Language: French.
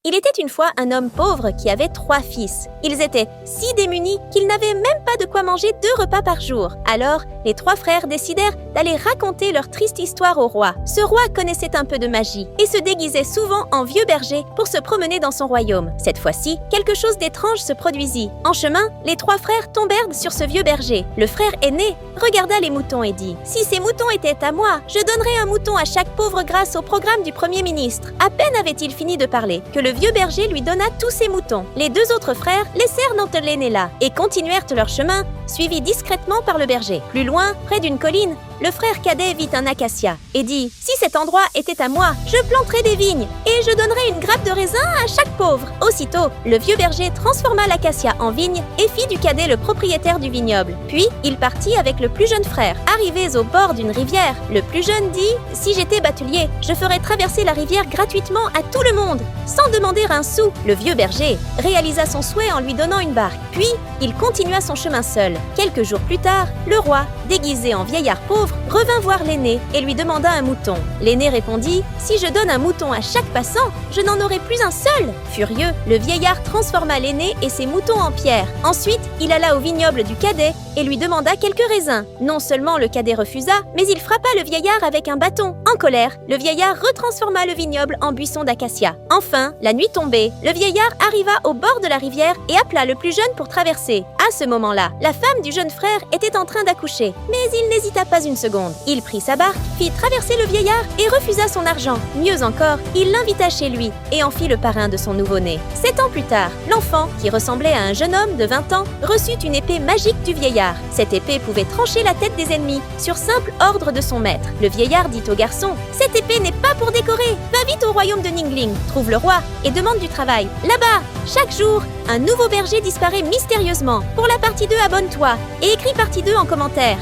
Il était une fois un homme pauvre qui avait 3 fils. Ils étaient si démunis qu'ils n'avaient même pas de quoi manger 2 repas par jour. Alors, les 3 frères décidèrent d'aller raconter leur triste histoire au roi. Ce roi connaissait un peu de magie et se déguisait souvent en vieux berger pour se promener dans son royaume. Cette fois-ci, quelque chose d'étrange se produisit. En chemin, les 3 frères tombèrent sur ce vieux berger. Le frère aîné regarda les moutons et dit « Si ces moutons étaient à moi, je donnerais un mouton à chaque pauvre grâce au programme du Premier ministre. » À peine avait-il fini de parler que le vieux berger lui donna tous ses moutons. Les 2 autres frères laissèrent notre l'aîné là et continuèrent leur chemin, suivis discrètement par le berger. Plus loin, près d'une colline, le frère cadet vit un acacia et dit « Si cet endroit était à moi, je planterais des vignes et je donnerais une grappe de raisin à chaque pauvre. » Aussitôt, le vieux berger transforma l'acacia en vigne et fit du cadet le propriétaire du vignoble. Puis, il partit avec le plus jeune frère. Arrivés au bord d'une rivière, le plus jeune dit « Si j'étais batelier, je ferais traverser la rivière gratuitement à tout le monde, sans demander un sou. » Le vieux berger réalisa son souhait en lui donnant une barque. Puis, il continua son chemin seul. Quelques jours plus tard, le roi, déguisé en vieillard pauvre, revint voir l'aîné et lui demanda un mouton. L'aîné répondit « Si je donne un mouton à chaque passant, je n'en aurai plus un seul. » Furieux, le vieillard transforma l'aîné et ses moutons en pierre. Ensuite, il alla au vignoble du cadet et lui demanda quelques raisins. Non seulement le cadet refusa, mais il frappa le vieillard avec un bâton. En colère, le vieillard retransforma le vignoble en buisson d'acacia. Enfin, la nuit tombée, le vieillard arriva au bord de la rivière et appela le plus jeune pour traverser. À ce moment-là, la femme du jeune frère était en train d'accoucher, mais il n'hésita pas une seconde. Il prit sa barque, fit traverser le vieillard et refusa son argent. Mieux encore, il l'invita chez lui et en fit le parrain de son nouveau-né. 7 ans plus tard, l'enfant, qui ressemblait à un jeune homme de 20 ans, reçut une épée magique du vieillard. Cette épée pouvait trancher la tête des ennemis sur simple ordre de son maître. Le vieillard dit au garçon « Cette épée n'est pas pour décorer. Va vite au royaume de Ningling, trouve le roi et demande du travail. Là-bas, chaque jour, un nouveau berger disparaît mystérieusement. Pour la partie 2, abonne-toi et écris partie 2 en commentaire.